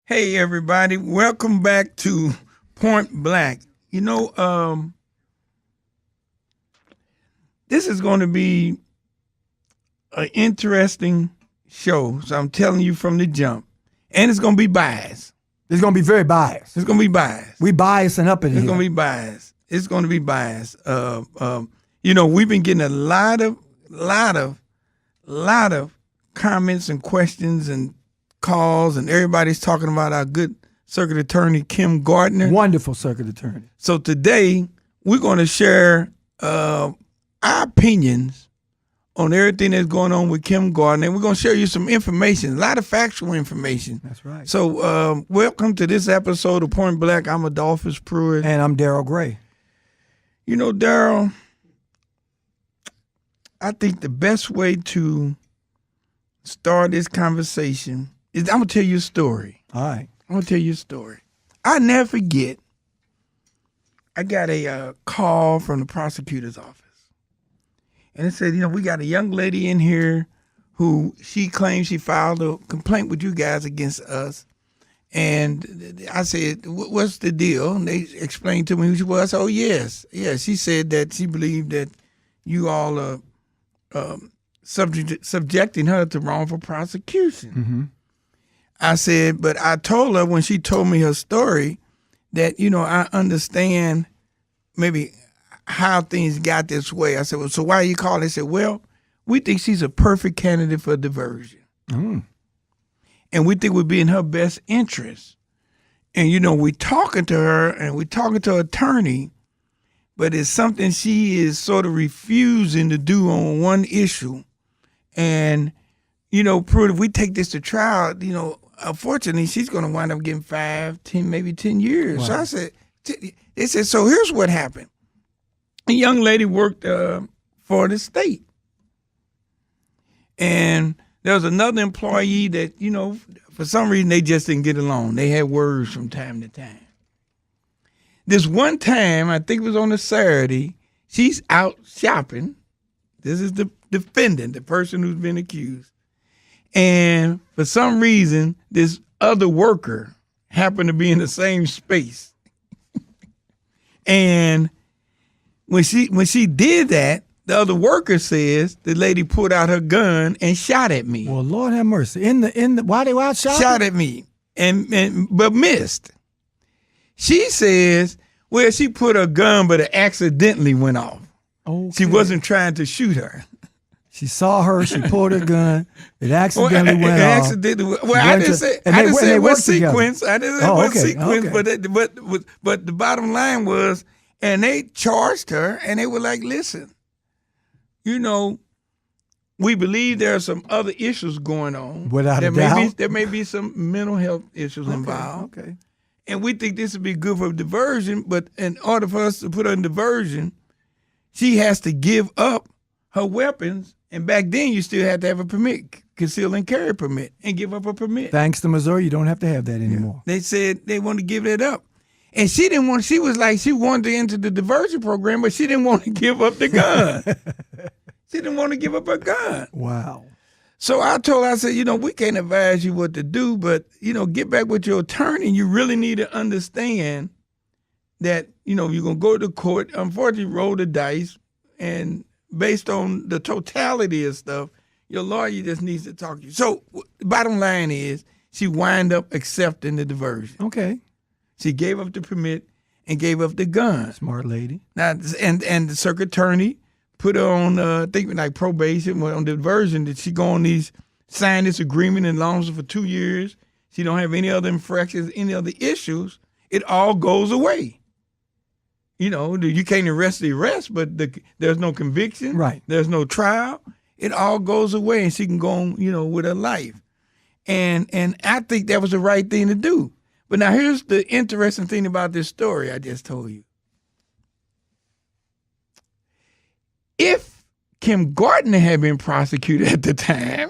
Hey, everybody. Welcome back to Point Black. This is going to be an interesting show. So I'm telling you from the jump. And it's going to be biased. It's going to be very biased. It's going to be biased. We biasing up in here. It's going to be biased. It's going to be biased. We've been getting a lot of comments and questions and calls, and everybody's talking about our good circuit attorney, Kim Gardner. Wonderful circuit attorney. So today, we're going to share our opinions on everything that's going on with Kim Gardner. And we're going to share you some information, a lot of factual information. That's right. So welcome to this episode of Point Black. I'm Adolphus Pruitt. And I'm Darryl Gray. You know, Darryl, I think the best way to start this conversation is I'm going to tell you a story. All right. I'm going to tell you a story. I never forget, I got a call from the prosecutor's office. And it said, we got a young lady in here who she claims she filed a complaint with you guys against us. And I said, what's the deal? And they explained to me who she was. I said, oh, yes. Yeah, she said that she believed that you all are subjecting her to wrongful prosecution. Mm-hmm. I said, but I told her when she told me her story that, I understand maybe how things got this way. I said, well, so why are you calling? They said, well, we think she's a perfect candidate for diversion. Mm. And we think would be in her best interest. And, we talking to her and we talking to her attorney, but it's something she is sort of refusing to do on one issue. And, Pruitt, if we take this to trial, unfortunately, she's going to wind up getting 5, 10, maybe 10 years. Wow. So I said, they said, so here's what happened. A young lady worked for the state. And there was another employee that, for some reason, they just didn't get along. They had words from time to time. This one time, I think it was on a Saturday, she's out shopping. This is the defendant, the person who's been accused. And for some reason, this other worker happened to be in the same space. And when she did that, the other worker says the lady pulled out her gun and shot at me. Well, Lord have mercy. While they were out shopping? Shot at me, but missed. She says, well, she put her gun, but it accidentally went off. Okay. She wasn't trying to shoot her. She saw her. She pulled her gun. It accidentally went off. I didn't say what sequence. I didn't say what sequence. Okay. But the bottom line was, and they charged her, and they were like, listen, we believe there are some other issues going on. Without a doubt. There may be some mental health issues involved. Okay. And we think this would be good for diversion, but in order for us to put her in diversion, she has to give up her weapons. And back then, you still had to have a permit, conceal and carry permit, and give up a permit. Thanks to Missouri, you don't have to have that anymore. Yeah. They said they want to give that up. And she didn't want, she was like, she wanted to enter the diversion program, but she didn't want to give up the gun. She didn't want to give up her gun. Wow. So I told her, I said, we can't advise you what to do, but, get back with your attorney. You really need to understand that, you're going to go to court, unfortunately roll the dice, and based on the totality of stuff, your lawyer just needs to talk to you. So the bottom line is she wind up accepting the diversion. Okay. She gave up the permit and gave up the gun. Smart lady. Now, and the circuit attorney put her on, I think, like probation, on the diversion. Did she go on sign this agreement and long for 2 years? She don't have any other infractions, any other issues. It all goes away. You can't arrest the arrest, but there's no conviction. Right. There's no trial. It all goes away, and she can go on, with her life. And I think that was the right thing to do. But now here's the interesting thing about this story I just told you. If Kim Gardner had been prosecuted at the time,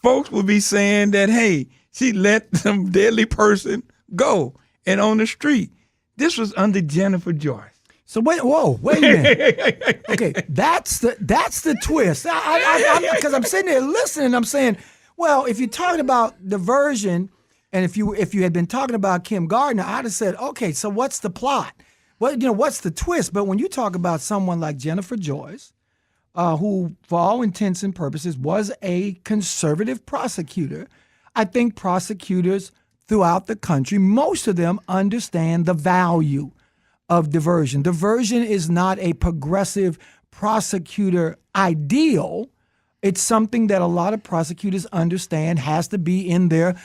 folks would be saying that, hey, she let some deadly person go and on the street. This was under Jennifer Joyce. So wait a minute. Okay, that's the twist. Because I'm sitting there listening, I'm saying, Well, if you're talking about diversion, and if you had been talking about Kim Gardner, I'd have said, okay, so what's the plot? What's the twist? But when you talk about someone like Jennifer Joyce, who, for all intents and purposes, was a conservative prosecutor, I think prosecutors throughout the country, most of them understand the value of diversion. Diversion is not a progressive prosecutor ideal. It's something that a lot of prosecutors understand has to be in their,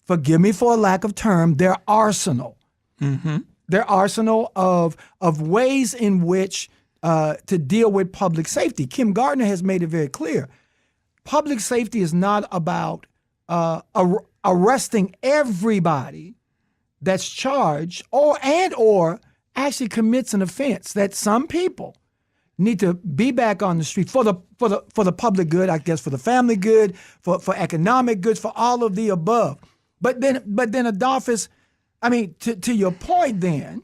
forgive me for a lack of term, their arsenal. Mm-hmm. Their arsenal of ways in which to deal with public safety. Kim Gardner has made it very clear. Public safety is not about arresting everybody that's charged or actually commits an offense. That some people need to be back on the street for the public good, I guess, for the family good, for economic goods, for all of the above. But then Adolphus, I mean, to your point, then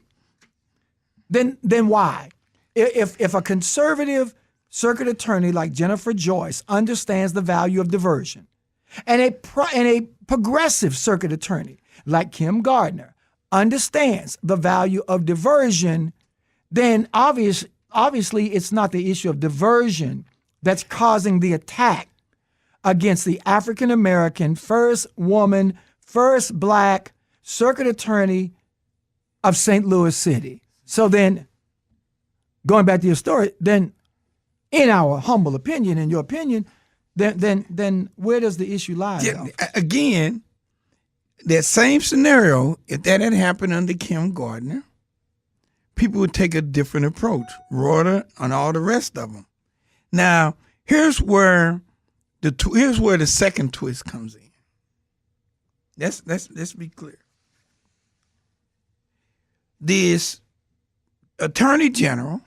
why? If a conservative circuit attorney like Jennifer Joyce understands the value of diversion, and a progressive circuit attorney like Kim Gardner understands the value of diversion, then obviously it's not the issue of diversion that's causing the attack against the African American first woman, first black circuit attorney of St. Louis City. So then, going back to your story, then in our humble opinion, in your opinion, then where does the issue lie? Yeah, again, that same scenario, if that had happened under Kim Gardner, people would take a different approach, Reuter and all the rest of them. Now, here's where the second twist comes in. Let's be clear. This Attorney General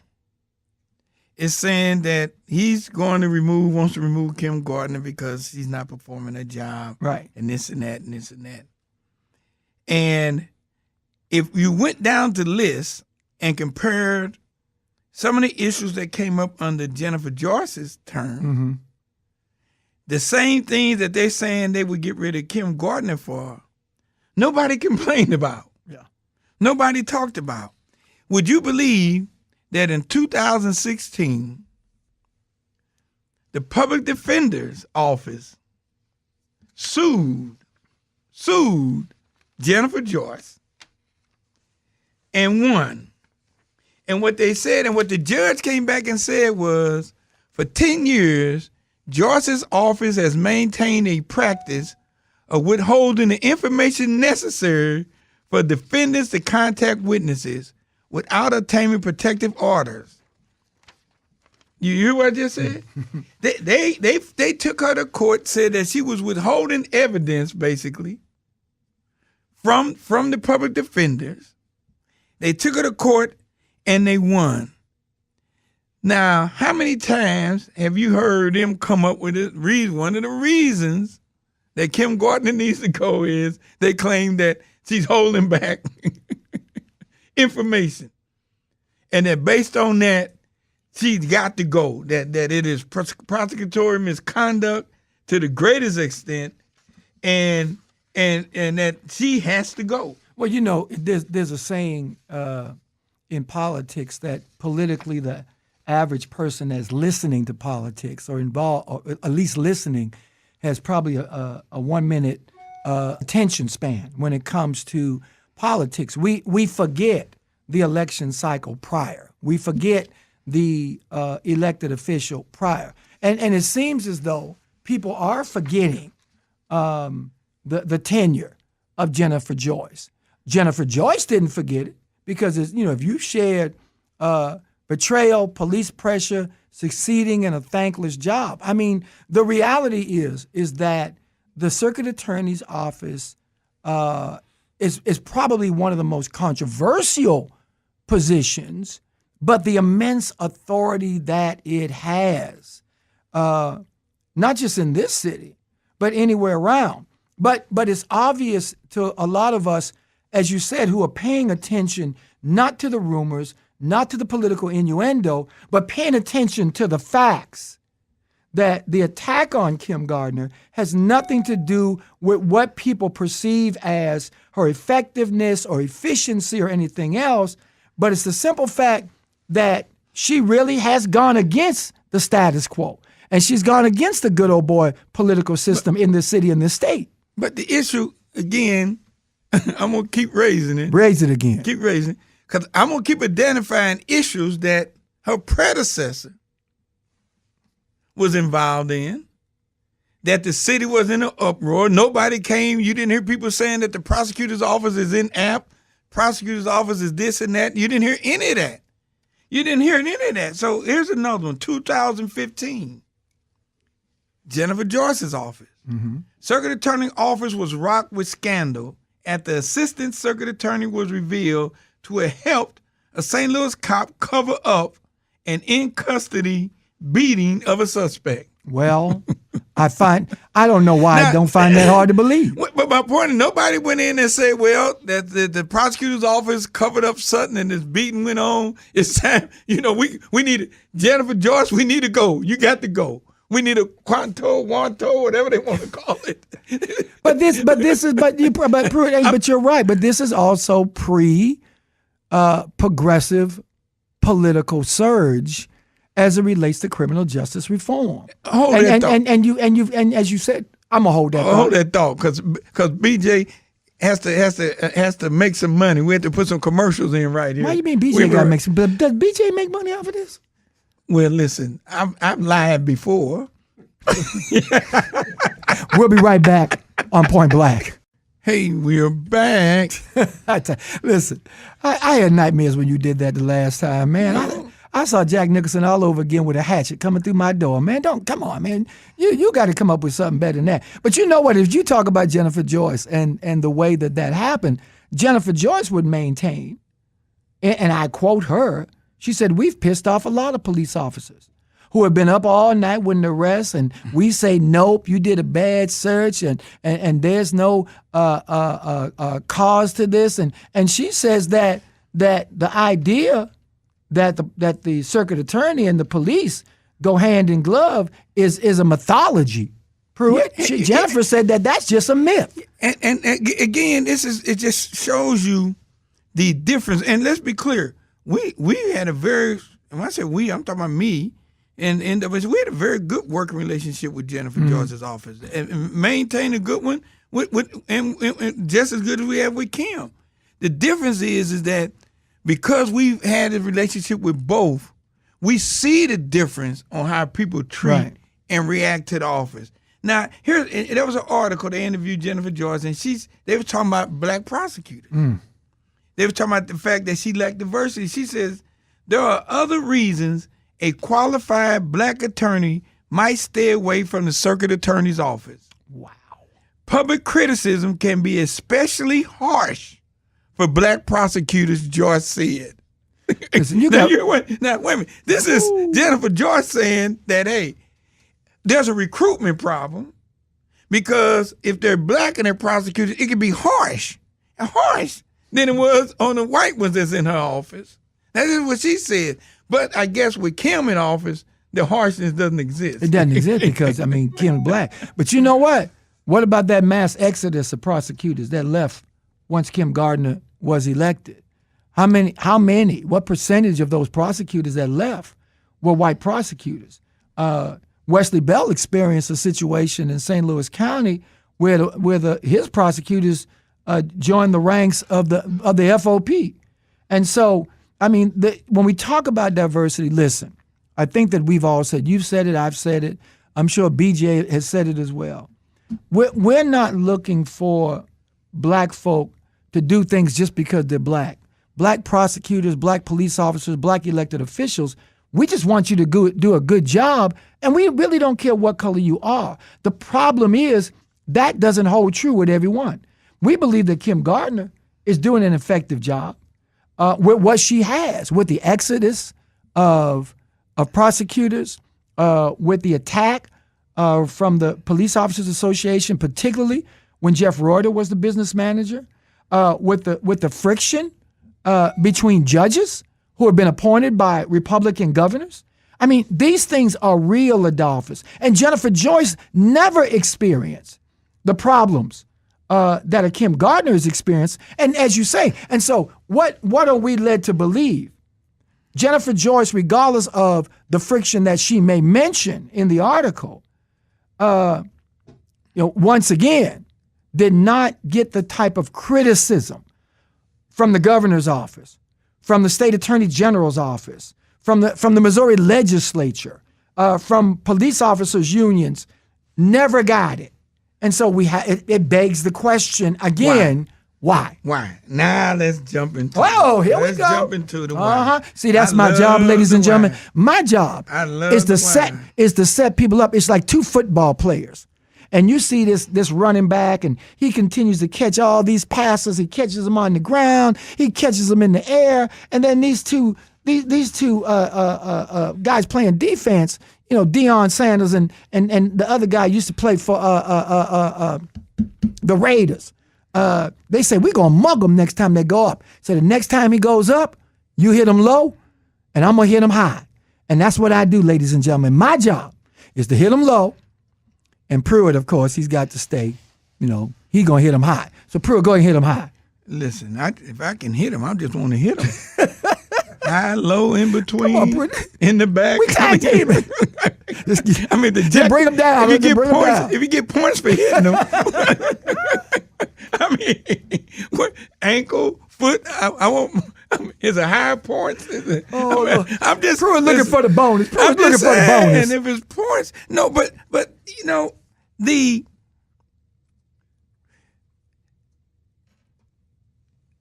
is saying that wants to remove Kim Gardner because she's not performing her job. Right. And this and that and this and that. And if you went down the list and compared some of the issues that came up under Jennifer Joyce's term, Mm-hmm. the same things that they're saying they would get rid of Kim Gardner for, nobody complained about. Yeah. Nobody talked about. Would you believe that in 2016, the public defender's office sued Jennifer Joyce and won? And what they said, and what the judge came back and said was, for 10 years, Joyce's office has maintained a practice of withholding the information necessary for defendants to contact witnesses without obtaining protective orders. You hear what I just said? They took her to court, said that she was withholding evidence, basically, from the public defenders. They took her to court and they won. Now, how many times have you heard them come up with it? One of the reasons that Kim Gardner needs to go is they claim that she's holding back information. And that based on that, she's got to go. That it is prosecutorial misconduct to the greatest extent, and that she has to go. Well, you know, there's a saying in politics that politically the average person that's listening to politics or involved, or at least listening, has probably a 1 minute attention span when it comes to politics. We forget the election cycle prior. We forget the elected official prior. And it seems as though people are forgetting the tenure of Jennifer Joyce. Jennifer Joyce didn't forget it because, if you shared betrayal, police pressure, succeeding in a thankless job. I mean, the reality is that the circuit attorney's office is probably one of the most controversial positions, but the immense authority that it has, not just in this city, but anywhere around. But it's obvious to a lot of us, as you said, who are paying attention not to the rumors, not to the political innuendo, but paying attention to the facts, that the attack on Kim Gardner has nothing to do with what people perceive as her effectiveness or efficiency or anything else, but it's the simple fact that she really has gone against the status quo. And she's gone against the good old boy political system in this city and this state. But the issue, again, I'm going to keep raising it. Raise it again. Keep raising it. Because I'm going to keep identifying issues that her predecessor was involved in, that the city was in an uproar. Nobody came. You didn't hear people saying that the prosecutor's office is inapt, prosecutor's office is this and that. You didn't hear any of that. You didn't hear any of that. So here's another one, 2015. Jennifer Joyce's office. Mm-hmm. Circuit Attorney office was rocked with scandal after Assistant Circuit Attorney was revealed to have helped a St. Louis cop cover up an in-custody beating of a suspect. Well, I don't know why I don't find that hard to believe. But my point is, nobody went in and said, well, that the prosecutor's office covered up something and this beating went on. It's time, we need Jennifer Joyce, we need to go. You got to go. We need a Wanto, whatever they want to call it. But you're right. But this is also progressive political surge as it relates to criminal justice reform. Hold that thought. And as you said, I'm gonna hold that thought. Hold that thought, because BJ has to make some money. We have to put some commercials in right here. Why you mean BJ got to make some? Does BJ make money off of this? Well, listen, I've lied before. We'll be right back on Point Black. Hey, we're back. Listen, I had nightmares when you did that the last time, man. I saw Jack Nicholson all over again with a hatchet coming through my door, man. Come on, man. You got to come up with something better than that. But you know what? If you talk about Jennifer Joyce and the way that happened, Jennifer Joyce would maintain, and I quote her, she said, we've pissed off a lot of police officers who have been up all night with an arrest, and we say, nope, you did a bad search, and there's no cause to this. And she says that the idea that the circuit attorney and the police go hand in glove is a mythology. Pruitt, Jennifer said that's just a myth. And again, it just shows you the difference. And let's be clear, we had a very, when I say we, I'm talking about me, and we had a very good working relationship with Jennifer Joyce's office, and maintained a good one and just as good as we have with Kim. The difference is that because we've had a relationship with both, we see the difference on how people treat and react to the office. Now, there was an article, they interviewed Jennifer Joyce, and they were talking about black prosecutors. They were talking about the fact that she lacked diversity. She says, there are other reasons a qualified black attorney might stay away from the circuit attorney's office. Wow. Public criticism can be especially harsh for black prosecutors, Joyce said. Listen, wait a minute. This is Jennifer Joyce saying that, hey, there's a recruitment problem because if they're black and they're prosecutors, it can be harsh than it was on the white ones that's in her office. That is what she said. But I guess with Kim in office, the harshness doesn't exist. It doesn't exist because, Kim's black. But you know what? What about that mass exodus of prosecutors that left once Kim Gardner was elected? How many, what percentage of those prosecutors that left were white prosecutors? Wesley Bell experienced a situation in St. Louis County where his prosecutors joined the ranks of the FOP. And so, when we talk about diversity, listen, I think that we've all said, you've said it, I've said it, I'm sure BJ has said it as well. We're not looking for black folk to do things just because they're black. Black prosecutors, black police officers, black elected officials, we just want you to do a good job, and we really don't care what color you are. The problem is that doesn't hold true with everyone. We believe that Kim Gardner is doing an effective job with what she has, with the exodus of prosecutors, with the attack from the Police Officers Association, particularly when Jeff Reuter was the business manager, with the friction between judges who have been appointed by Republican governors. I mean, these things are real, Adolphus. And Jennifer Joyce never experienced the problems that a Kim Gardner has experienced. And as you say, and so what are we led to believe? Jennifer Joyce, regardless of the friction that she may mention in the article, once again, did not get the type of criticism from the governor's office, from the state attorney general's office, from the Missouri legislature, from police officers' unions. Never got it. And so it begs the question again, why? Why? Now let's jump into here we go. Let's jump into the why. See, that's my job, ladies and gentlemen. My job is to set people up. It's like two football players. And you see this running back, and he continues to catch all these passes. He catches them on the ground. He catches them in the air. And then these two guys playing defense, Deion Sanders and the other guy used to play for the Raiders. They say, we're going to mug him next time they go up. So the next time he goes up, you hit him low, and I'm going to hit him high. And that's what I do, ladies and gentlemen. My job is to hit him low. And Pruitt, of course, he's got to stay, he's going to hit him high. So Pruitt, go ahead and hit him high. Listen, if I can hit him, I just want to hit him. High, low, in between, in the back. We tag teaming. I mean, just bring him down. If you get points for hitting him, I mean, what ankle, foot? I want. Is a high points? I'm just Pruitt looking for the bonus. I'm just saying, and if it's points, no, but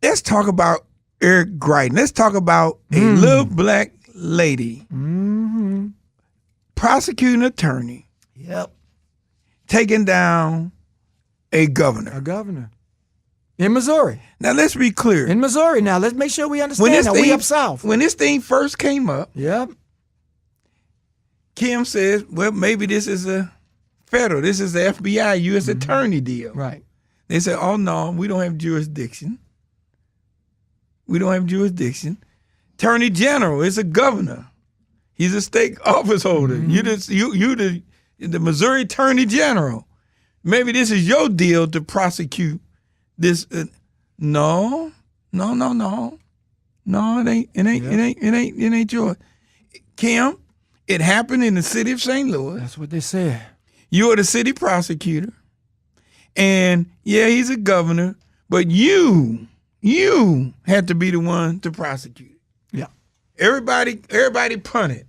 let's talk about Eric Greitens. Let's talk about a little black lady, prosecuting attorney. Yep. Taking down a governor. In Missouri. Now, let's be clear. In Missouri. Now, let's make sure we understand that we up south. When this thing first came up, yep, Kim says, well, maybe this is a federal. This is the FBI, U.S. attorney deal. Right. They said, oh, no, we don't have jurisdiction. Attorney General is a governor. He's a state office holder. You the Missouri Attorney General. Maybe this is your deal to prosecute this. No, it ain't yours. Kim, it happened in the city of St. Louis. That's what they said. You're the city prosecutor. And yeah, he's a governor, but you had to be the one to prosecute. Yeah. Everybody punted.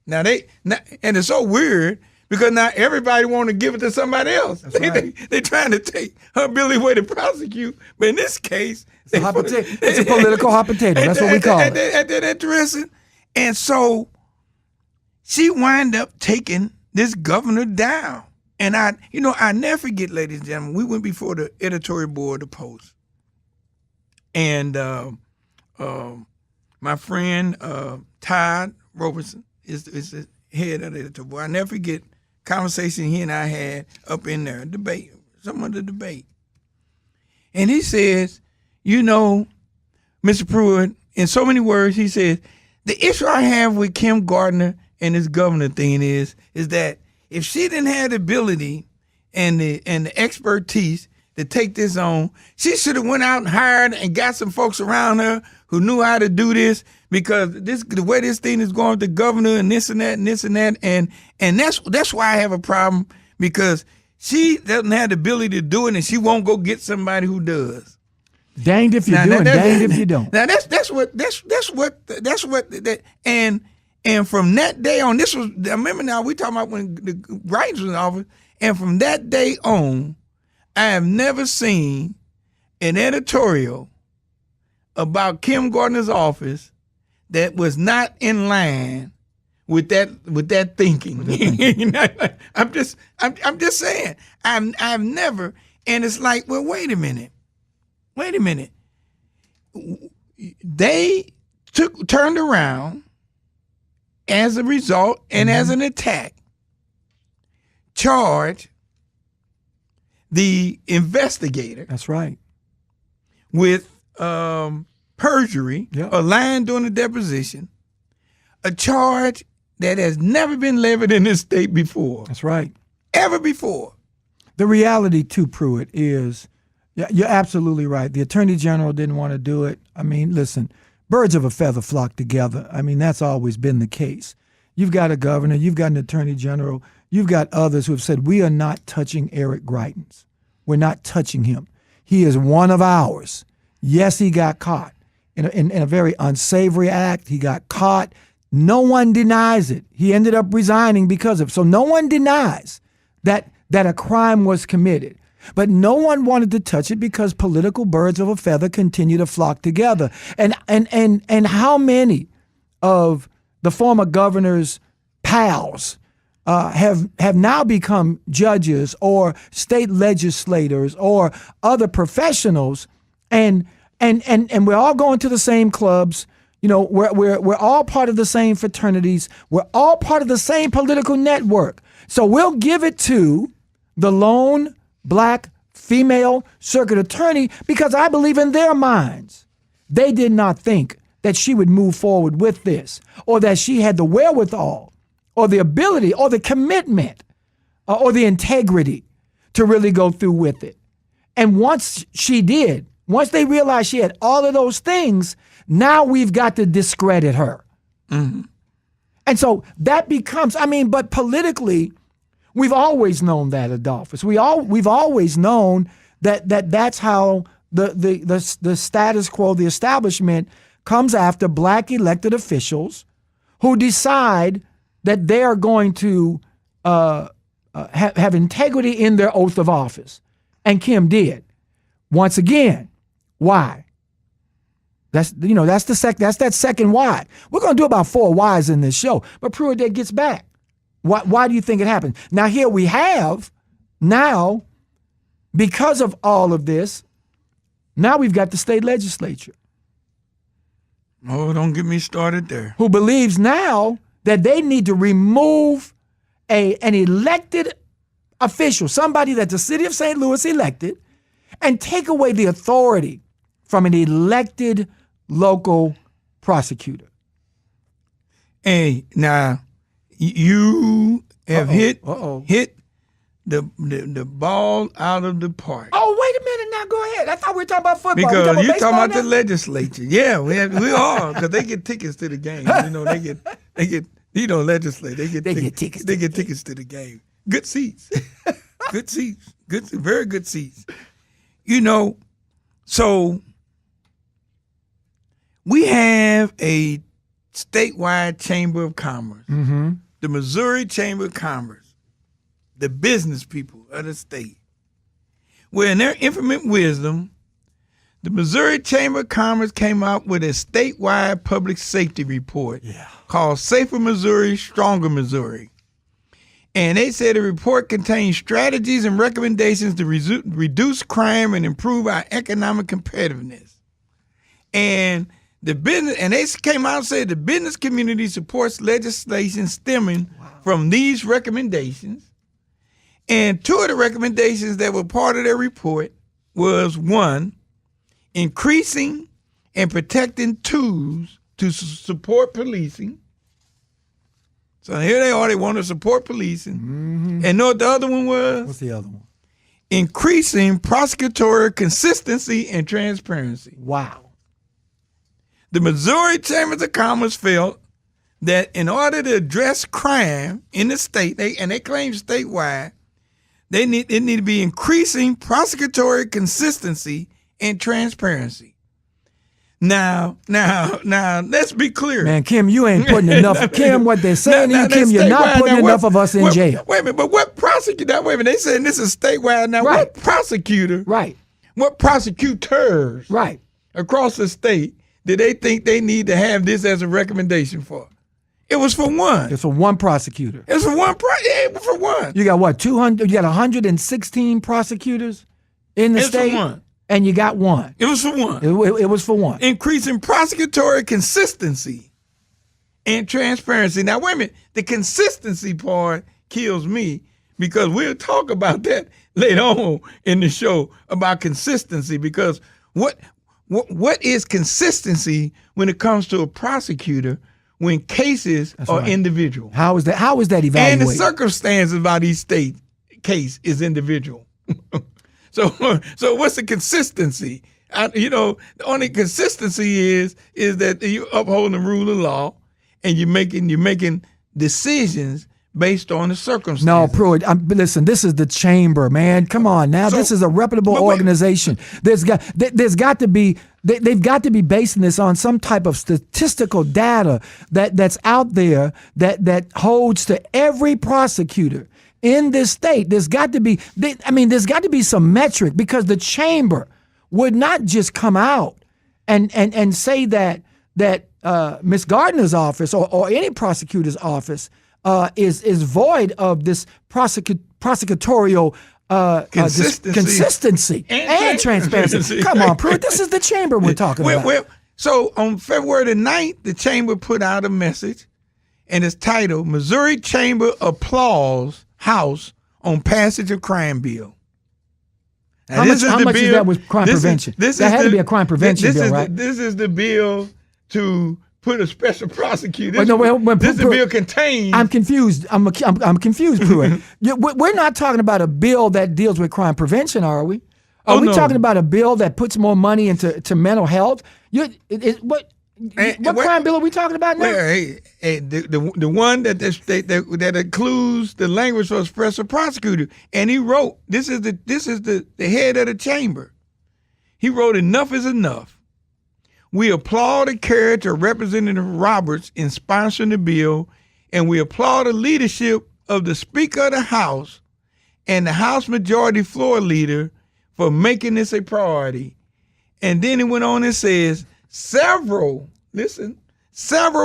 Now and it's so weird because now everybody want to give it to somebody else. That's right. They're trying to take her ability away to prosecute, but in this case, it's a political hot potato. That's what we call it. That's interesting. And so she wind up taking this governor down. And I never forget, ladies and gentlemen, we went before the editorial board of the Post. And my friend Todd Robertson is the head of the editorial board. I never forget conversation he and I had up in there, debate, some of the debate. And he says, Mr. Pruitt, in so many words, he says, the issue I have with Kim Gardner and this governor thing is that if she didn't have the ability and the expertise to take this on, she should have went out and hired and got some folks around her who knew how to do this, because the way this thing is going with the governor and this and that and this and that, and that's why I have a problem, because she doesn't have the ability to do it, and she won't go get somebody who does. Danged if you do, and danged if you don't. Now and from that day on, I remember now we talking about when the Greitens was in office, and from that day on, I have never seen an editorial about Kim Gardner's office that was not in line with that thinking. I'm just saying, I've never, and it's like, well, wait a minute. They turned around as a result and as an attack, charged the investigator. That's right. With perjury, or lying during the deposition, a charge that has never been levied in this state before. That's right. Ever before. The reality too, Pruitt, is you're absolutely right. The Attorney General didn't want to do it. I mean, listen, birds of a feather flock together. I mean, that's always been the case. You've got a governor, you've got an Attorney General, you've got others who have said, we are not touching Eric Greitens. We're not touching him. He is one of ours. Yes, he got caught in a very unsavory act. He got caught. No one denies it. He ended up resigning because of it. So no one denies that a crime was committed. But no one wanted to touch it because political birds of a feather continue to flock together. And how many of the former governor's pals have now become judges or state legislators or other professionals, and we're all going to the same clubs. You know, we're all part of the same fraternities. We're all part of the same political network. So we'll give it to the lone black female circuit attorney because I believe in their minds they did not think that she would move forward with this, or that she had the wherewithal or the ability or the commitment or the integrity to really go through with it. And once she did, once they realized she had all of those things, now we've got to discredit her. Mm-hmm. And so that becomes, but politically, we've always known that, Adolphus. We've always known that's how the status quo, the establishment, comes after black elected officials who decide that they are going to have integrity in their oath of office. And Kim did. Once again, why? That's that second why. We're going to do about 4 whys in this show, but Pruitt that gets back. Why do you think it happened? Now here we have, now, because of all of this, now we've got the state legislature. Oh, don't get me started there. Who believes now that they need to remove an elected official, somebody that the city of St. Louis elected, and take away the authority from an elected local prosecutor. Hey, now you have hit the ball out of the park. Oh, wait a minute now. Go ahead. I thought we were talking about football. Because you're talking about the legislature. Yeah, we are, because they get tickets to the game. You know, they get legislate. They get tickets. They get tickets to the game. Good seats. Good seats. Very good seats. You know, so we have a statewide chamber of commerce, mm-hmm. the Missouri Chamber of Commerce, the business people of the state, where in their infinite wisdom, the Missouri Chamber of Commerce came out with a statewide public safety report called Safer Missouri, Stronger Missouri. And they said the report contains strategies and recommendations to reduce crime and improve our economic competitiveness. And they came out and said the business community supports legislation stemming from these recommendations. And 2 of the recommendations that were part of their report was, 1, increasing and protecting tools to support policing. So here they are, they want to support policing. Mm-hmm. And know what the other one was? What's the other one? Increasing prosecutorial consistency and transparency. Wow. The Missouri Chambers of Commerce felt that in order to address crime in the state, they claim statewide, it need to be increasing prosecutorial consistency and transparency. Now, let's be clear. Man, Kim, you ain't putting enough. Kim, what they're saying to you, Kim, you're not putting enough of us in jail. Wait a minute, but what prosecutor? Wait a minute, they saying this is statewide now. Right. What prosecutor? Right. What prosecutors? Right. Across the state did they think they need to have this as a recommendation for? It was for one. It's for one prosecutor. It's for one. It was for one. You got what? 200. You got 116 prosecutors in the state. For one. And you got one. It was for one. It was for one. Increasing prosecutorial consistency and transparency. Now, wait a minute. The consistency part kills me because we'll talk about that later on in the show about consistency, because what is consistency when it comes to a prosecutor when cases are right. individual. How is that evaluated? And the circumstances about each state case is individual. So what's the consistency? The only consistency is that you upholding the rule of law, and you're making decisions based on the circumstances. No, Pruitt. Listen, this is the chamber, man. Come on now. This is a reputable organization. They've got to be basing this on some type of statistical data that's out there that holds to every prosecutor in this state. There's got to be some metric, because the chamber would not just come out and say that Ms. Gardner's office or any prosecutor's office is void of this prosecutorial consistency and transparency. Come on, Pruitt. This is the chamber we're talking about. So on February the 9th, the chamber put out a message, and it's titled, "Missouri Chamber Applauds House on Passage of Crime Bill." How much is that with crime prevention? That had to be a crime prevention bill, right? This is the bill to put a special prosecutor. This bill contains. I'm confused. I'm confused, Pruitt. We're not talking about a bill that deals with crime prevention, are we? Are we talking about a bill that puts more money into mental health? What crime bill are we talking about now? The one that includes the language for a special prosecutor, and he wrote, this is the head of the chamber. He wrote, "Enough is enough. We applaud the courage of Representative Roberts in sponsoring the bill, and we applaud the leadership of the Speaker of the House and the House Majority Floor Leader for making this a priority." And then he went on and says, several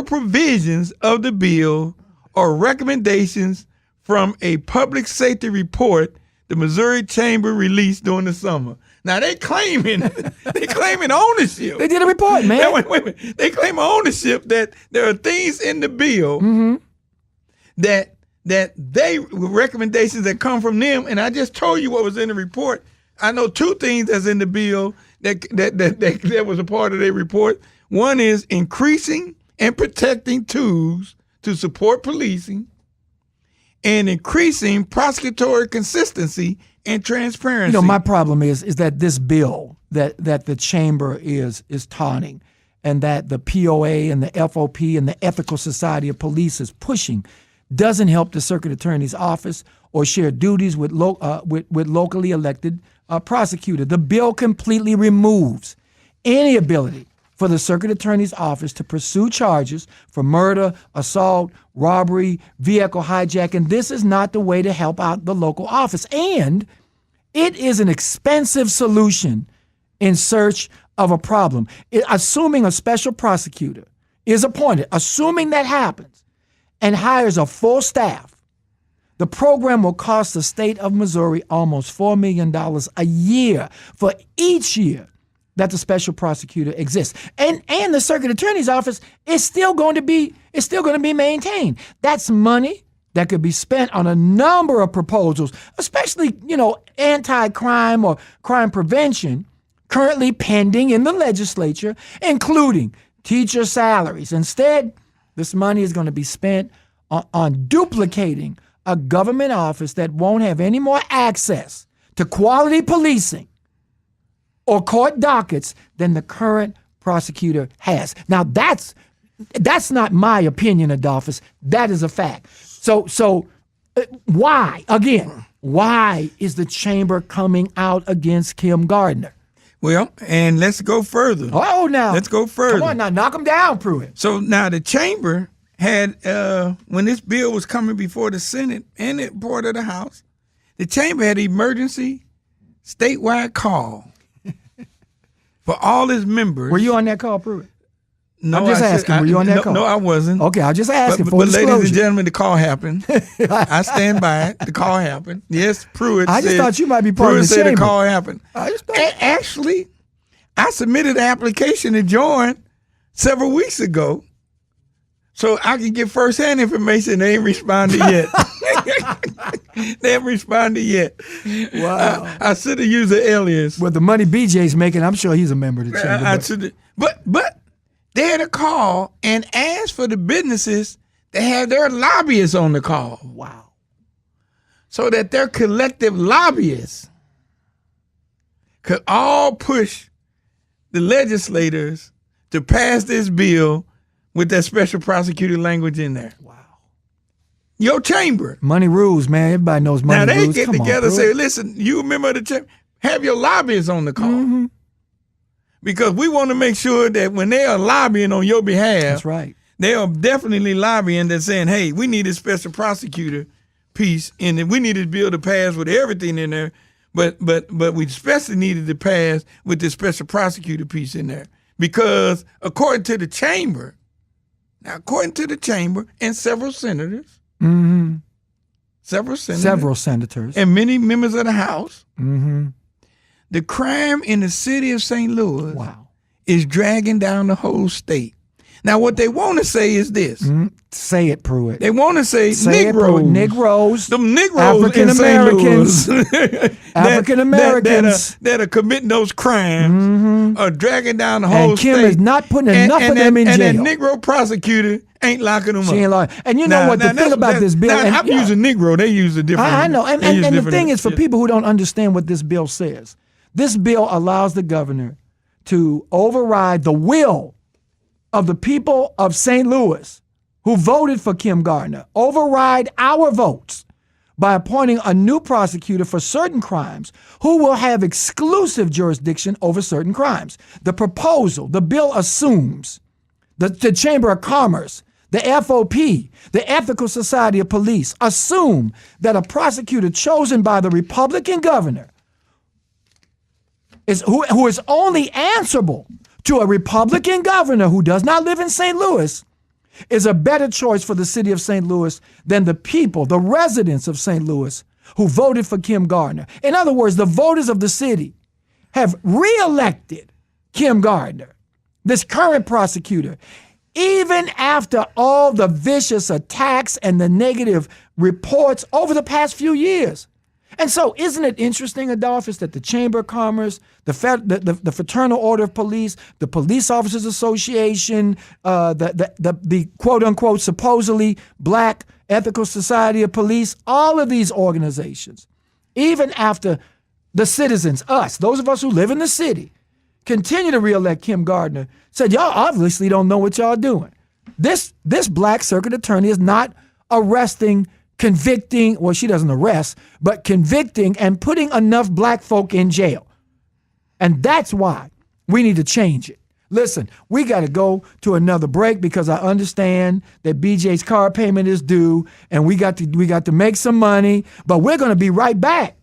provisions of the bill are recommendations from a public safety report the Missouri Chamber released during the summer. Now they claiming ownership. They did a report, man. Wait a minute. They claim ownership that there are things in the bill that they recommendations that come from them. And I just told you what was in the report. I know two things that's in the bill that was a part of their report. One is increasing and protecting tools to support policing, and increasing prosecutorial consistency and transparency. My problem is that this bill that the chamber is taunting, and that the POA and the FOP and the Ethical Society of Police is pushing, doesn't help the circuit attorney's office or share duties with locally elected prosecutor. The bill completely removes any ability for the circuit attorney's office to pursue charges for murder, assault, robbery, vehicle hijacking. This is not the way to help out the local office. And it is an expensive solution in search of a problem. Assuming a special prosecutor is appointed, assuming that happens, and hires a full staff, the program will cost the state of Missouri almost $4 million a year for each year that the special prosecutor exists. And the circuit attorney's office is still going to be maintained. That's money that could be spent on a number of proposals, especially, anti-crime or crime prevention currently pending in the legislature, including teacher salaries. Instead, this money is going to be spent on duplicating a government office that won't have any more access to quality policing or court dockets than the current prosecutor has. Now, that's not my opinion, Adolphus. That is a fact. So why is the chamber coming out against Kim Gardner? Well, and let's go further. Let's go further. Come on now, knock them down, Pruitt. So now the chamber had, when this bill was coming before the Senate and the board of the House, the chamber had emergency statewide call for all its members. Were you on that call, Pruitt? No, I'm just asking. Were you on that call? No, I wasn't. Okay, I'll just ask you for But disclosure. ladies and gentlemen, the call happened. I stand by it. The call happened. Yes, Pruitt. I just thought you might be part of the Pruitt said chamber. the call happened. Actually, I submitted an application to join several weeks ago, so I can get firsthand information. They ain't responded yet. They haven't responded yet. Wow. I should have used an alias. With the money BJ's making, I'm sure he's a member of the chamber. But They had a call and asked for the businesses to have their lobbyists on the call. Wow. So that their collective lobbyists could all push the legislators to pass this bill with that special prosecutor language in there. Wow. Your chamber. Money rules, man. Everybody knows money rules. Now they get Come together and on, say, listen, you remember the chamber? Have your lobbyists on the call. Mm-hmm. Because we want to make sure that when they are lobbying on your behalf, that's right. They are definitely lobbying that saying, hey, we need a special prosecutor piece and we need this bill to pass with everything in there, but we especially needed to pass with this special prosecutor piece in there. Because according to the chamber and several senators, Mm-hmm. several senators, and many members of the House, Mm-hmm. the crime in the city of St. Louis Wow. is dragging down the whole state. Now, what they want to say is this. Mm-hmm. Say it, Pruitt. They want to say Say Negroes. it, Pruitt. Negroes. Them Negroes African in St. Americans. Louis. African Americans. That are committing those crimes Mm-hmm. are dragging down the whole And Kim state. is not putting enough of them in and jail. that Negro prosecutor ain't locking them She up. ain't lying. And you know what? The thing about this bill. Now, I'm using Negro. They use a different. I know. And they use the different thing is, for shit. people who don't understand what this bill says, this bill allows the governor to override the will of the people of St. Louis who voted for Kim Gardner, override our votes by appointing a new prosecutor for certain crimes who will have exclusive jurisdiction over certain crimes. The proposal, the bill assumes the Chamber of Commerce, the FOP, the Ethical Society of Police assume that a prosecutor chosen by the Republican governor who is only answerable to a Republican governor who does not live in St. Louis is a better choice for the city of St. Louis than the people, the residents of St. Louis who voted for Kim Gardner. In other words, the voters of the city have reelected Kim Gardner, this current prosecutor, even after all the vicious attacks and the negative reports over the past few years. And so isn't it interesting, Adolphus, that the Chamber of Commerce, the Fraternal Order of Police, the Police Officers Association, the quote-unquote supposedly black Ethical Society of Police, all of these organizations, even after the citizens, us, those of us who live in the city, continue to reelect Kim Gardner, said, y'all obviously don't know what y'all doing. This black circuit attorney is not arresting, convicting, well, she doesn't arrest, but convicting and putting enough black folk in jail. And that's why we need to change it. Listen, we got to go to another break because I understand that BJ's car payment is due and we got to make some money, but we're going to be right back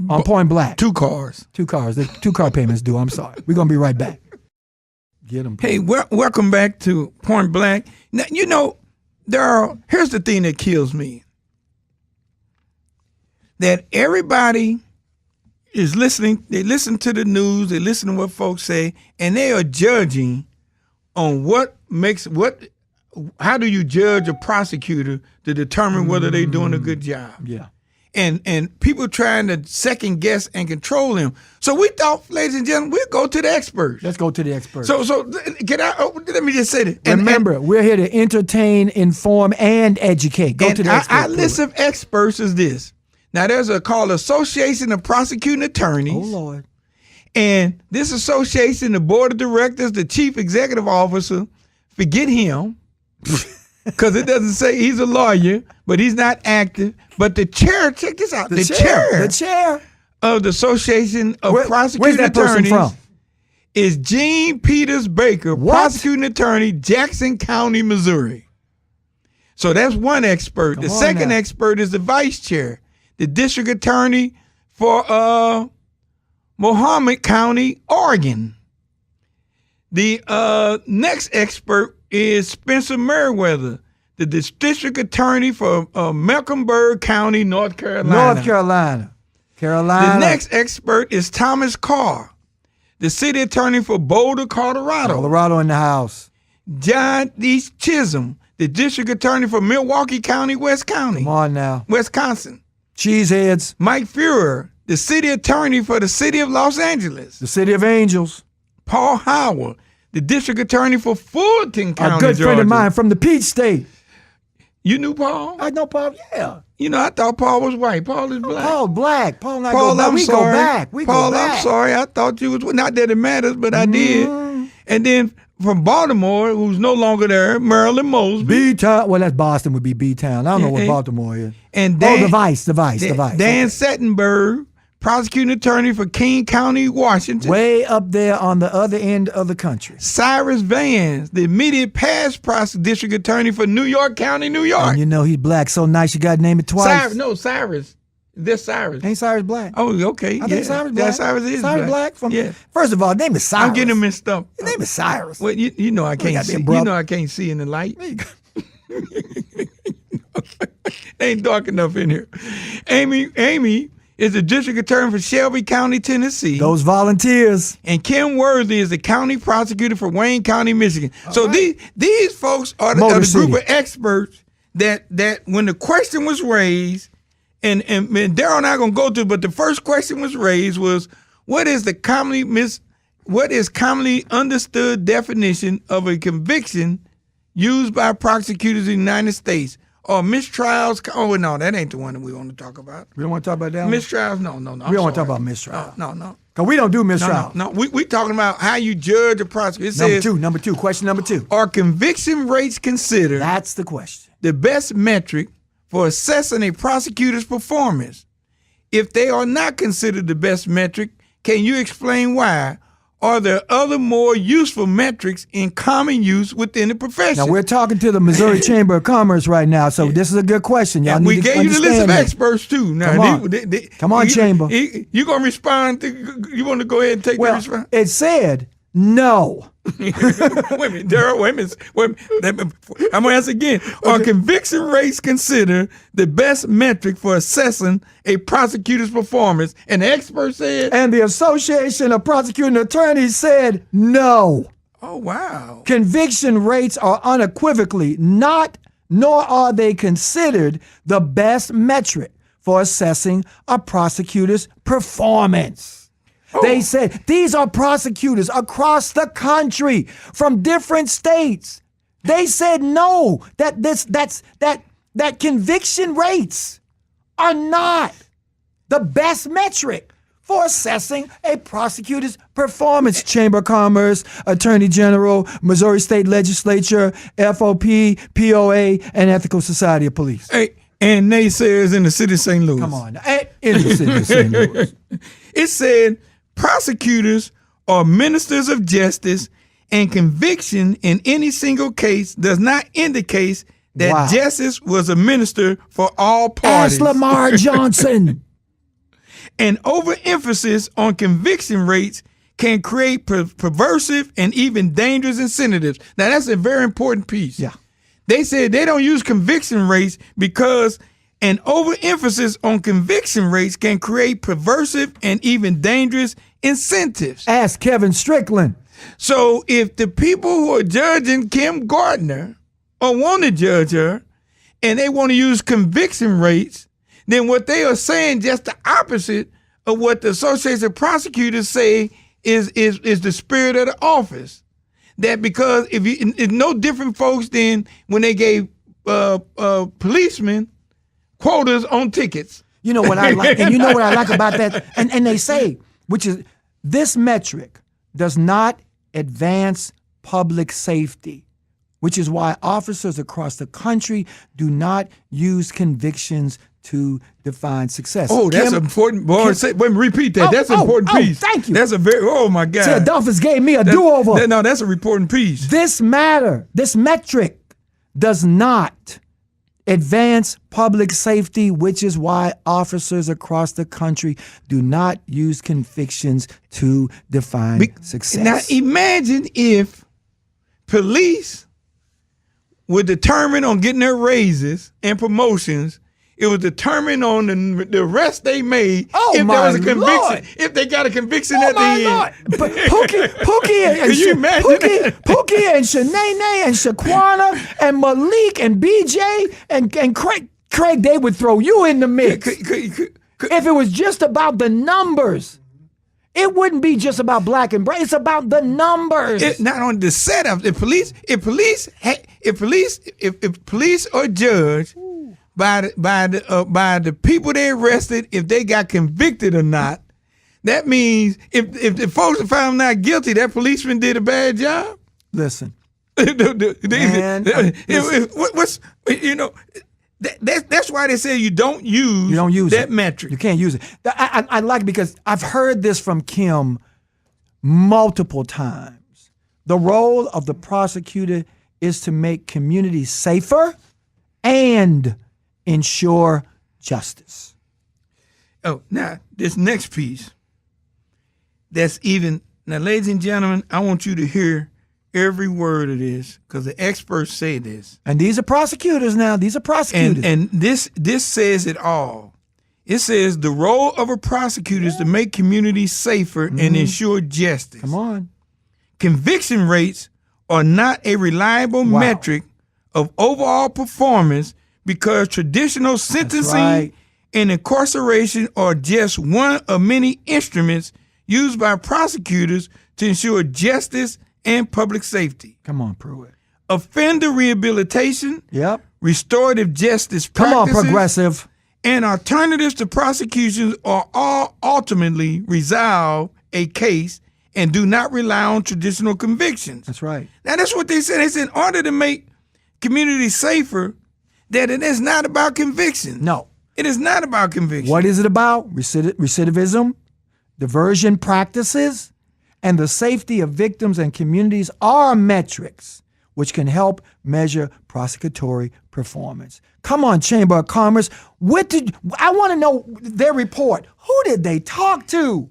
on Point Black. Two cars. The 2 car payments due. I'm sorry. We're going to be right back. Get them. Hey, welcome back to Point Black. Now, you know, Darryl, here's the thing that kills me. That everybody is listening, they listen to the news, they listen to what folks say, and they are judging on how do you judge a prosecutor to determine whether they're doing a good job? Yeah. And people trying to second guess and control them. So we thought, ladies and gentlemen, we'll go to the experts. Let's go to the experts. So let me just say this. Remember, we're here to entertain, inform, and educate. Go to the experts. Our list of experts is this. Now, there's called Association of Prosecuting Attorneys. Oh, Lord. And this association, the board of directors, the chief executive officer, forget him, because it doesn't say he's a lawyer, but he's not active. But the chair, check this out, the chair of the Association of Prosecuting Attorneys is Gene Peters Baker, prosecuting attorney, Jackson County, Missouri. So that's one expert. The second expert is the vice chair, the district attorney for Mohammed County, Oregon. The next expert is Spencer Meriwether, the district attorney for Mecklenburg County, North Carolina. The next expert is Thomas Carr, the city attorney for Boulder, Colorado. Colorado in the house. John D. Chisholm, the district attorney for Milwaukee County, Wisconsin. Come on now. Wisconsin. Cheeseheads. Mike Fuhrer, the city attorney for the city of Los Angeles. The city of angels. Paul Howard, the district attorney for Fulton County, A good Georgia. friend of mine from the Peach State. You knew Paul? I know Paul, yeah. You know, I thought Paul was white. Paul is black. Paul black. Paul and I Paul, go back. I'm We sorry. go back. We Paul, go back. I'm sorry. I thought you was, not that it matters, but I did. And then from Baltimore, who's no longer there, Marilyn Mosby. B-Town. Well, that's Boston would be B-Town. I don't know what Baltimore is. And the Vice. Dan Okay. Settenberg, prosecuting attorney for King County, Washington. Way up there on the other end of the country. Cyrus Vance, the immediate past district attorney for New York County, New York. And you know he's black so nice you got to name it twice. Cyrus. This Cyrus. Ain't Cyrus black? Oh, okay. I think Cyrus black. Yeah, Cyrus is Cyrus black. black. First of all, his name is Cyrus. I'm getting him mixed up. His name is Cyrus. Well, you know I can't see. brother. You know I can't see in the light. Ain't dark enough in here. Amy is the district attorney for Shelby County, Tennessee. Those volunteers. And Kim Worthy is the county prosecutor for Wayne County, Michigan. So these folks are the group of experts that when the question was raised, and Darryl and I are gonna go through, but the first question was raised was, what is commonly understood definition of a conviction used by prosecutors in the United States? Or mistrials? Oh, no, that ain't the one that we want to talk about. We don't want to talk about that one? Mistrials? No. We don't want to talk about mistrials. No. Because we don't do mistrials. No. We talking about how you judge a prosecutor. Number two. Question number 2. Are conviction rates considered That's the question. the best metric for assessing a prosecutor's performance? If they are not considered the best metric, can you explain why? Are there other more useful metrics in common use within the profession? Now, we're talking to the Missouri Chamber of Commerce right now, so this is a good question. Y'all need we to gave you the list of understand that. experts, too. Now, Come on, Chamber. You going to respond? You want to go ahead and take the response? It said no. Wait a minute, Darryl, wait a minute. I'm going to ask again. Are conviction rates considered the best metric for assessing a prosecutor's performance? And the expert said? And the Association of Prosecuting Attorneys said no. Oh, wow. Conviction rates are unequivocally not, nor are they considered the best metric for assessing a prosecutor's performance. They said these are prosecutors across the country from different states. They said no, that conviction rates are not the best metric for assessing a prosecutor's performance. Chamber of Commerce, Attorney General, Missouri State Legislature, FOP, POA, and Ethical Society of Police. Hey, and naysayers in the city of St. Louis. Come on. In the city of St. Louis. It said prosecutors are ministers of justice, and conviction in any single case does not indicate that justice was administered for all parties. Ask Lamar Johnson. An overemphasis on conviction rates can create perversive and even dangerous incentives. Now, that's a very important piece. Yeah. They said they don't use conviction rates because an overemphasis on conviction rates can create perversive and even dangerous incentives. Ask Kevin Strickland. So if the people who are judging Kim Gardner or want to judge her and they want to use conviction rates, then what they are saying just the opposite of what the Association of Prosecutors say is the spirit of the office. That because it's no different folks than when they gave policemen quotas on tickets. You know what I like, and you know what I like about that, and they say, which is this metric does not advance public safety, which is why officers across the country do not use convictions to define success. Oh, that's important. Boy, repeat that. That's an important piece. Thank you. That's a very, oh my God. See, Adolphus gave me a do-over. No, that's a important piece. This metric does not advance public safety, which is why officers across the country do not use convictions to define success. Now, imagine if police were determined on getting their raises and promotions. It was determined on the arrest they made if there was a conviction. Lord. If they got a conviction at the end. Lord. But Pookie and Can you imagine that? Pookie and Shanae and Shaquana and Malik and BJ and Craig, they would throw you in the mix. If it was just about the numbers. It wouldn't be just about black and brown. It's about the numbers. It's not on the setup. If police or judge by the people they arrested, if they got convicted or not, that means if the folks are found not guilty, that policeman did a bad job. Listen, man, what's that's why they say you don't use that metric. You can't use it. I like it because I've heard this from Kim multiple times. The role of the prosecutor is to make communities safer and ensure justice. Oh, now this next piece. Now, ladies and gentlemen, I want you to hear every word of this because the experts say this. And these are prosecutors now. These are prosecutors. And this says it all. It says the role of a prosecutor is to make communities safer and ensure justice. Come on. Conviction rates are not a reliable metric of overall performance because traditional sentencing and incarceration are just one of many instruments used by prosecutors to ensure justice and public safety. Come on, Pruitt. Offender rehabilitation, restorative justice practices, come on, progressive, and alternatives to prosecutions are all ultimately resolve a case and do not rely on traditional convictions. That's right. Now, that's what they said. They said in order to make communities safer, that it is not about conviction. No. It is not about conviction. What is it about? Recidivism, diversion practices, and the safety of victims and communities are metrics which can help measure prosecutory performance. Come on, Chamber of Commerce. I want to know their report. Who did they talk to?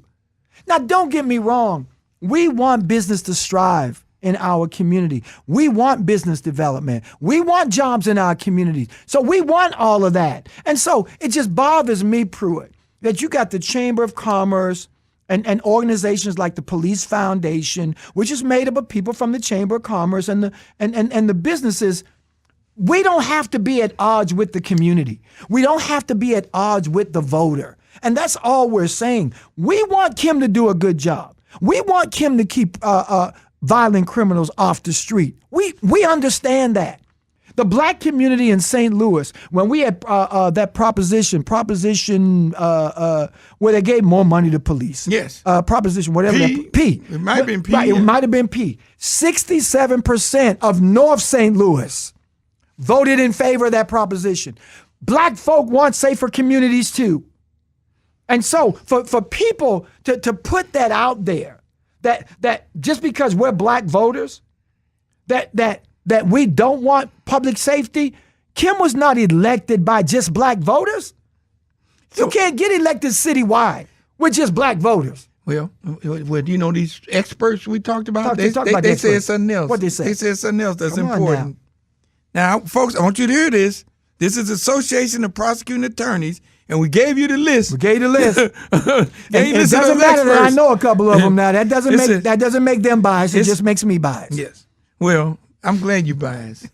Now, don't get me wrong. We want business to strive in our community. We want business development. We want jobs in our communities. So we want all of that. And so it just bothers me, Pruitt, that you got the Chamber of Commerce and organizations like the Police Foundation, which is made up of people from the Chamber of Commerce and the businesses. We don't have to be at odds with the community. We don't have to be at odds with the voter. And that's all we're saying. We want Kim to do a good job. We want Kim to keep violent criminals off the street. We understand that. The black community in St. Louis, when we had that proposition where they gave more money to police. Yes. Proposition, whatever. P. It might have been P. Right, it might have been P. 67% of North St. Louis voted in favor of that proposition. Black folk want safer communities too. And so for people to put that out there, that just because we're black voters, that we don't want public safety. Kim was not elected by just black voters. You can't get elected citywide with just black voters. Well, you know these experts we talked about? They said something else. What they say? They said something else that's important. Now, folks, I want you to hear this. This is the Association of Prosecuting Attorneys, and we gave you the list. We gave you the list. and it doesn't matter that I know a couple of them now. That doesn't make them biased. It just makes me biased. Yes. Well, I'm glad you're biased.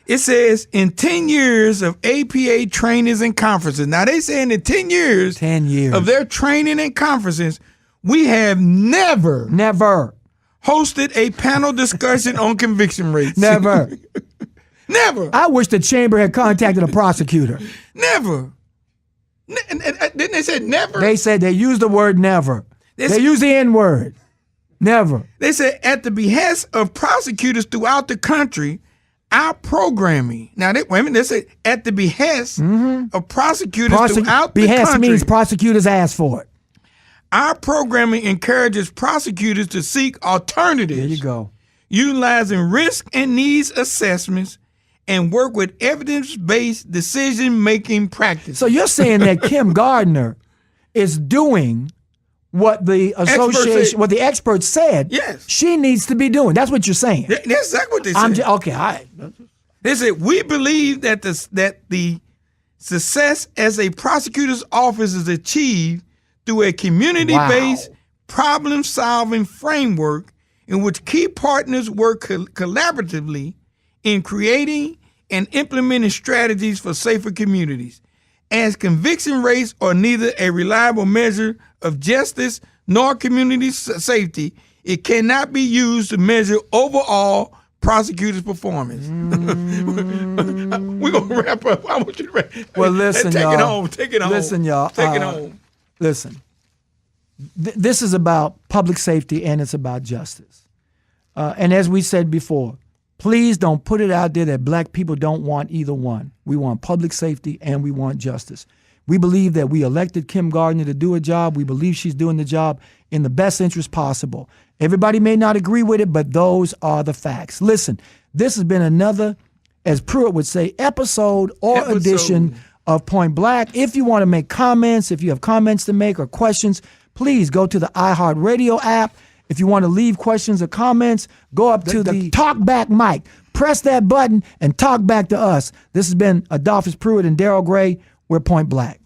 It says in 10 years of APA trainings and conferences. Now they saying in 10 years of their training and conferences, we have never hosted a panel discussion on conviction rates. Never. Never. I wish the chamber had contacted a prosecutor. Never. Didn't they say never? They said they used the word never. They used the N word. Never. They said at the behest of prosecutors throughout the country, our programming. Now, they said at the behest of prosecutors throughout the country. Behest means prosecutors ask for it. Our programming encourages prosecutors to seek alternatives. There you go. Utilizing risk and needs assessments and work with evidence-based decision-making practices. So you're saying that Kim Gardner is doing what the association, what the experts said she needs to be doing. That's what you're saying. That's exactly what they said. Okay, all right. They said, we believe that the success as a prosecutor's office is achieved through a community-based problem-solving framework in which key partners work collaboratively in creating and implementing strategies for safer communities. As conviction rates are neither a reliable measure of justice nor community safety. It cannot be used to measure overall prosecutors' performance. We're going to wrap up. I want you to wrap. Well, listen, take y'all. it home. Take it home. Listen, y'all. Take it home. Listen. This is about public safety and it's about justice. And as we said before, please don't put it out there that black people don't want either one. We want public safety and we want justice. We believe that we elected Kim Gardner to do a job. We believe she's doing the job in the best interest possible. Everybody may not agree with it, but those are the facts. Listen, this has been another, as Pruitt would say, episode edition of Point Black. If you want to make comments, if you have comments to make or questions, please go to the iHeartRadio app. If you want to leave questions or comments, go up to the talkback mic. Press that button and talk back to us. This has been Adolphus Pruitt and Darryl Gray. We're Point Black.